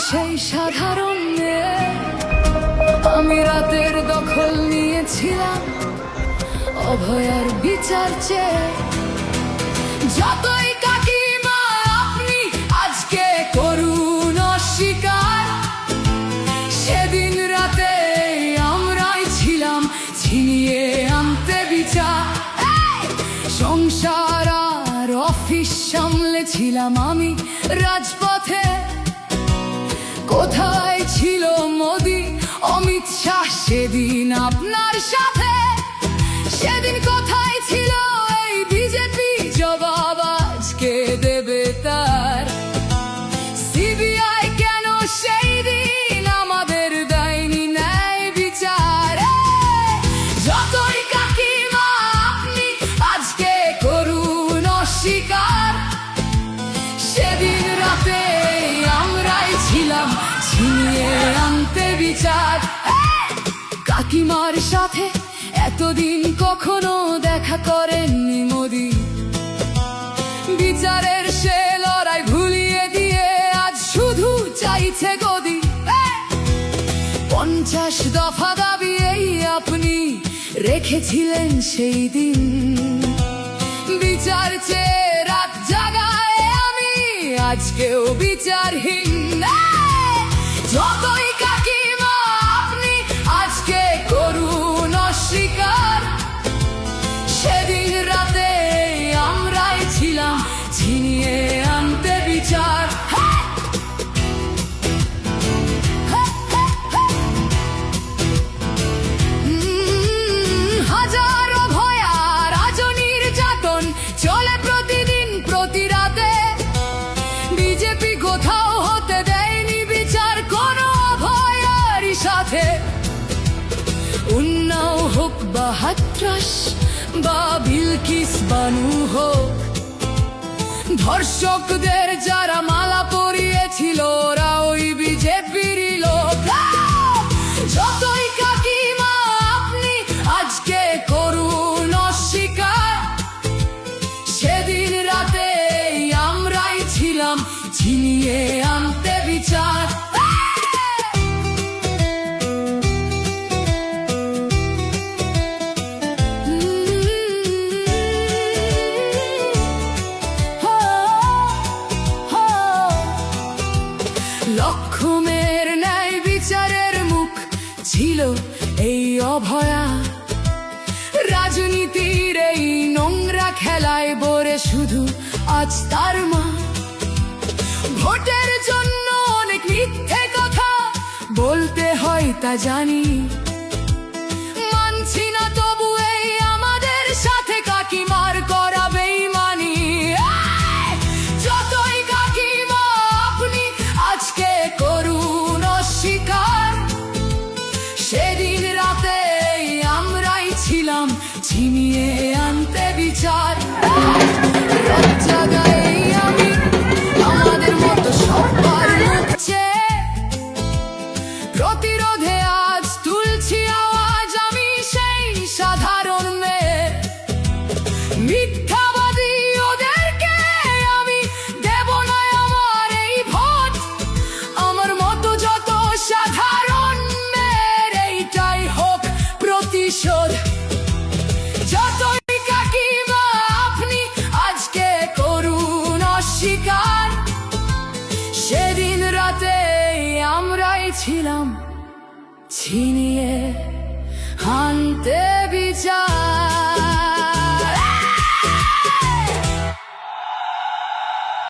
সেই সাধারণ মেয়ে, আমি রাতের দখল নিয়েছিলাম অভয়ার বিচার চেয়ে। যতই কাকিমা আপনি আজকে করুন অস্বীকার, সেদিন রাতে আমরাই ছিলাম ছিনিয়ে আনতে বিচার। সংসার আর অফিস সামলেছিলাম আমি রাজপথে। কোথায় ছিল মোদি অমিত শাহ সেদিন আপনার সাথে? সেদিন কোথায় ছিল এই বিজেপি? জবাব আজকে দেবে তার। সিবিআই কেন সেই দিন আমাদের দেয়নি ন্যায় বিচার? যতই কাকিমা আপনি আজকে করুন অস্বীকার, সেদিন রাতে আমরাই ছিলাম ছিনিয়ে আনতে বিচার। কাকিমার সাথে এতদিন কখনো দেখা করেননি মোদি, বিচারের সে লড়াই ভুলিয়ে দিয়ে আজ শুধু চাইছে গদি। 50 দফা দাবি এই আপনি রেখেছিলেন সেই দিন, বিচার চেয়ে রাত জাগায় আমি আজকেও বিচারহীন। যতই কাকিমা আপনি আজকে করুন অস্বীকার, সেদিন রাতে আমরাই ছিলাম ছিনিয়ে আনতে বিচার। হাজারো ভয়া রাজনীর যাতন চলে প্রতিদিন প্রতি রাতে। বিজেপি কোথাও হতে দেয়নি বিচার কোনো ভয়ারই সাথে। উন্নাও হোক বা হাতরাস বা বিলকিস বানু হোক, ধর্ষকদের যারা মালা পরিয়েছিল ওরা ওই বিজেপিরই লোক। যতই কাকিমা আপনি আজকে করুন অস্বীকার, সেদিন রাতে আমরাই ছিলাম ছিনিয়ে আনতে বিচার। লক্ষ্যমের ন্যায় বিচারের মুখ ছিল এই অভয়া। রাজনীতির এই নোংরা খেলায় বরে শুধু আজ তার মা। ভোটের জন্য অনেক মিথ্যে কথা বলতে হয় তা জানি, মানছি না তবু এই আমাদের সাথে কাকিমার করা বেইমানি। যতই কাকিমা আপনি আজকে করুন অস্বীকার, সেদিন রাতে আমরাই ছিলাম ছিনিয়ে আনতে বিচার। রাত জাগায় আমি আমাদের মতো সবার মুখ চেয়ে, প্রতিরোধে আজ তুলছি আওয়াজ আমি সেই সাধারণ মেয়ে। মিথ্যাবাদী ওদেরকে আমি দেব না আমার এই ভোট। আমার মতো যত সাধারণ মেয়ের এইটাই হোক প্রতিশোধ। যতই কাকিমা আপনি আজকে করুন অস্বীকার, সেদিন রাতে আমরাই ছিলাম ছিনিয়ে আনতে বিচার।